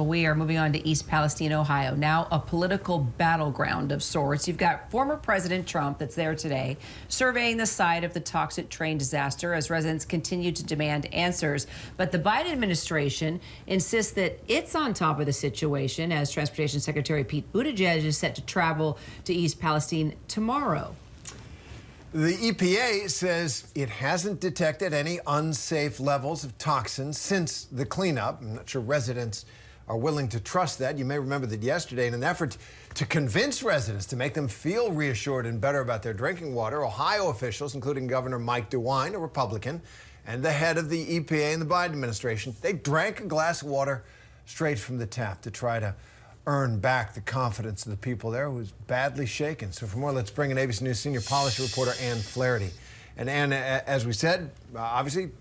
We are moving on to East Palestine, Ohio, now a political battleground of sorts. You've got former President Trump that's there today, surveying the site of the toxic train disaster as residents continue to demand answers. But the Biden administration insists that it's on top of the situation, as Transportation Secretary Pete Buttigieg is set to travel to East Palestine tomorrow. The EPA says it hasn't detected any unsafe levels of toxins since the cleanup. I'm not sure residents are willing to trust that. You may remember that yesterday, in an effort to convince residents to make them feel reassured and better about their drinking water, Ohio officials, including Governor Mike DeWine, a Republican, and the head of the EPA and the Biden administration, they drank a glass of water straight from the tap to try to earn back the confidence of the people there, who was badly shaken. So for more, let's bring in ABC News senior policy reporter Anne Flaherty. And Anne, as we said, obviously,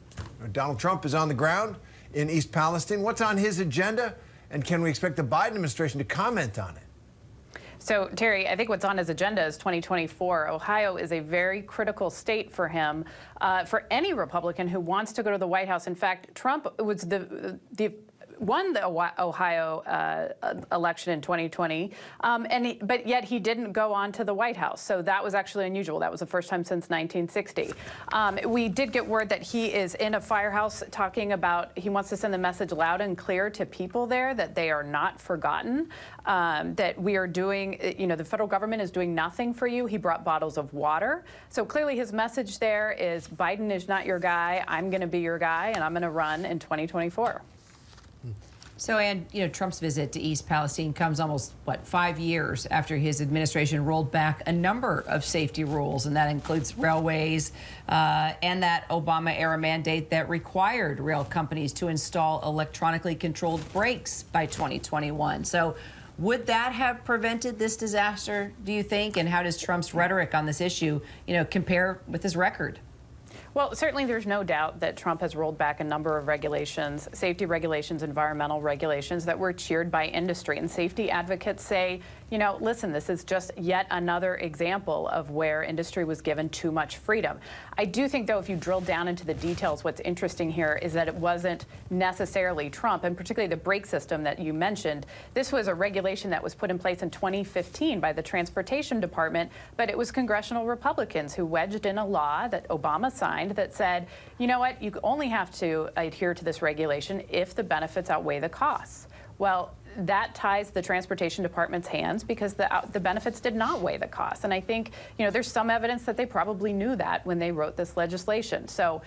Donald Trump is on the ground in East Palestine. What's on his agenda? And can we expect the Biden administration to comment on it? So, Terry, I think what's on his agenda is 2024. Ohio is a very critical state for him, for any Republican who wants to go to the White House. In fact, Trump was won the Ohio election in 2020, but yet he didn't go on to the White House. So that was actually unusual. That was the first time since 1960. We did get word that he is in a firehouse talking about he wants to send the message loud and clear to people there that they are not forgotten, that we are doing, the federal government is doing nothing for you. He brought bottles of water. So clearly his message there is Biden is not your guy. I'm going to be your guy, and I'm going to run in 2024. So, Anne, Trump's visit to East Palestine comes almost, 5 years after his administration rolled back a number of safety rules, and that includes railways and that Obama-era mandate that required rail companies to install electronically controlled brakes by 2021. So would that have prevented this disaster, do you think? And how does Trump's rhetoric on this issue, compare with his record? Well, certainly there's no doubt that Trump has rolled back a number of regulations, safety regulations, environmental regulations that were cheered by industry. And safety advocates say, listen, this is just yet another example of where industry was given too much freedom. I do think, though, if you drill down into the details, what's interesting here is that it wasn't necessarily Trump, and particularly the brake system that you mentioned. This was a regulation that was put in place in 2015 by the Transportation Department, but it was congressional Republicans who wedged in a law that Obama signed that said, you know what, you only have to adhere to this regulation if the benefits outweigh the costs. Well, that ties the Transportation Department's hands because the benefits did not weigh the costs. And I think, there's some evidence that they probably knew that when they wrote this legislation. So,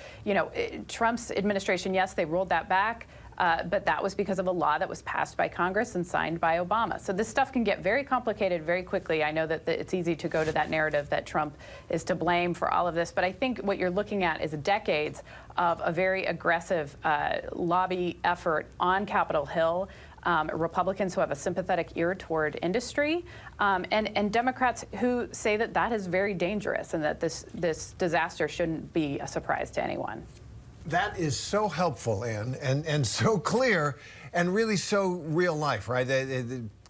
Trump's administration, yes, they rolled that back. But that was because of a law that was passed by Congress and signed by Obama. So this stuff can get very complicated very quickly. I know that it's easy to go to that narrative that Trump is to blame for all of this. But I think what you're looking at is decades of a very aggressive lobby effort on Capitol Hill. Republicans who have a sympathetic ear toward industry, and Democrats who say that that is very dangerous and that this disaster shouldn't be a surprise to anyone. That is so helpful, Anne, and so clear, and really so real life, right?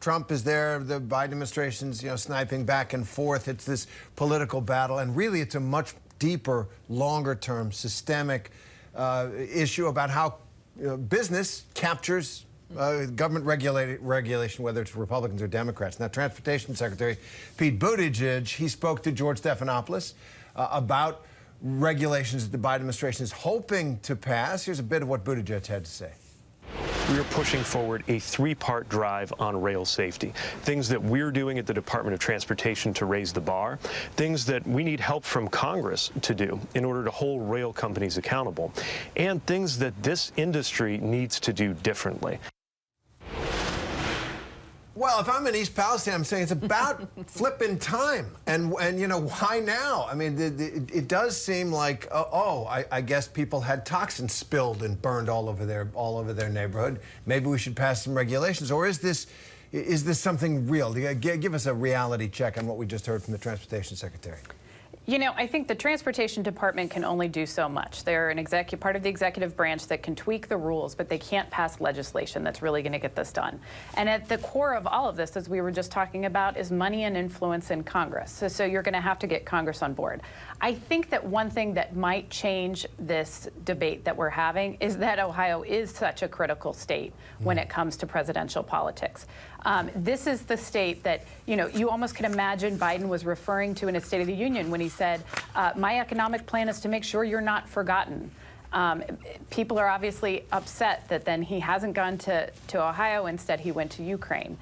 Trump is there, the Biden administration's, sniping back and forth. It's this political battle, and really it's a much deeper, longer-term, systemic issue about how business captures government regulation, whether it's Republicans or Democrats. Now, Transportation Secretary Pete Buttigieg, he spoke to George Stephanopoulos about regulations that the Biden administration is hoping to pass. Here's a bit of what Buttigieg had to say. We are pushing forward a three-part drive on rail safety. Things that we're doing at the Department of Transportation to raise the bar, things that we need help from Congress to do in order to hold rail companies accountable, and things that this industry needs to do differently. Well, if I'm in East Palestine, I'm saying it's about flipping time. And why now? I mean, it does seem like, I guess people had toxins spilled and burned all over their neighborhood. Maybe we should pass some regulations. Or is this something real? Give us a reality check on what we just heard from the Transportation Secretary. You know, I think the Transportation Department can only do so much. They're an part of the executive branch that can tweak the rules, but they can't pass legislation that's really going to get this done. And at the core of all of this, as we were just talking about, is money and influence in Congress. So you're going to have to get Congress on board. I think that one thing that might change this debate that we're having is that Ohio is such a critical state when it comes to presidential politics. This is the state that, you know, you almost can imagine Biden was referring to in his State of the Union when he said, my economic plan is to make sure you're not forgotten. People are obviously upset that then he hasn't gone to Ohio. Instead, he went to Ukraine.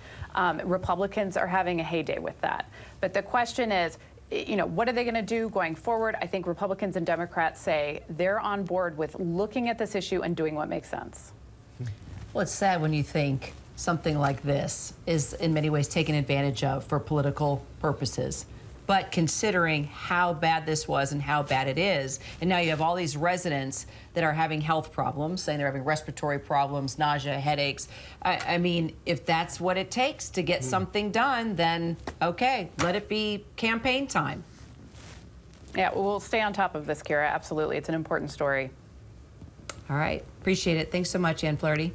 Republicans are having a heyday with that. But the question is, you know, what are they going to do going forward? I think Republicans and Democrats say they're on board with looking at this issue and doing what makes sense. Well, it's sad when you think something like this is in many ways taken advantage of for political purposes. But considering how bad this was and how bad it is, and now you have all these residents that are having health problems, saying they're having respiratory problems, nausea, headaches. I mean, if that's what it takes to get something done, then okay, let it be campaign time. Yeah, we'll stay on top of this, Kira. Absolutely. It's an important story. All right. Appreciate it. Thanks so much, Anne Flaherty.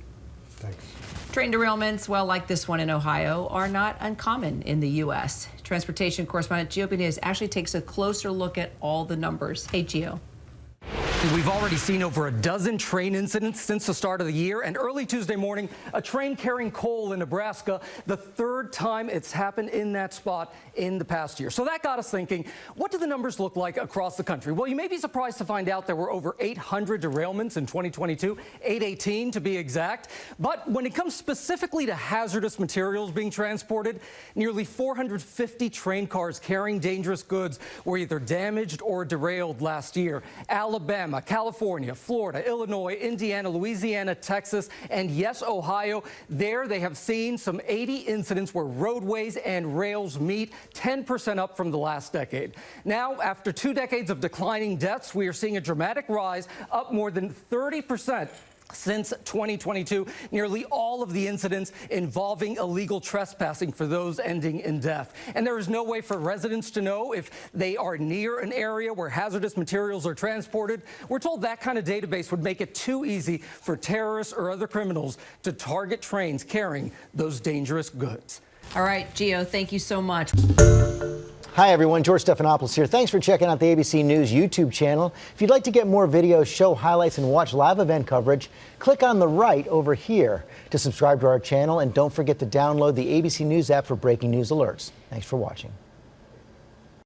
Thanks. Train derailments, well, like this one in Ohio, are not uncommon in the U.S. Transportation correspondent Gio Benitez actually takes a closer look at all the numbers. Hey, Gio. We've already seen over a dozen train incidents since the start of the year, and early Tuesday morning, a train carrying coal in Nebraska, the third time it's happened in that spot in the past year. So that got us thinking, what do the numbers look like across the country? Well, you may be surprised to find out there were over 800 derailments in 2022, 818 to be exact. But when it comes specifically to hazardous materials being transported, nearly 450 train cars carrying dangerous goods were either damaged or derailed last year. Alabama, California, Florida, Illinois, Indiana, Louisiana, Texas, and yes, Ohio. There they have seen some 80 incidents where roadways and rails meet, 10% up from the last decade. Now, after 2 decades of declining deaths, we are seeing a dramatic rise, up more than 30%. Since 2022, nearly all of the incidents involving illegal trespassing, for those ending in death. And there is no way for residents to know if they are near an area where hazardous materials are transported. We're told that kind of database would make it too easy for terrorists or other criminals to target trains carrying those dangerous goods. All right, Gio, thank you so much. Hi, everyone. George Stephanopoulos here. Thanks for checking out the ABC News YouTube channel. If you'd like to get more videos, show highlights, and watch live event coverage, click on the right over here to subscribe to our channel. And don't forget to download the ABC News app for breaking news alerts. Thanks for watching.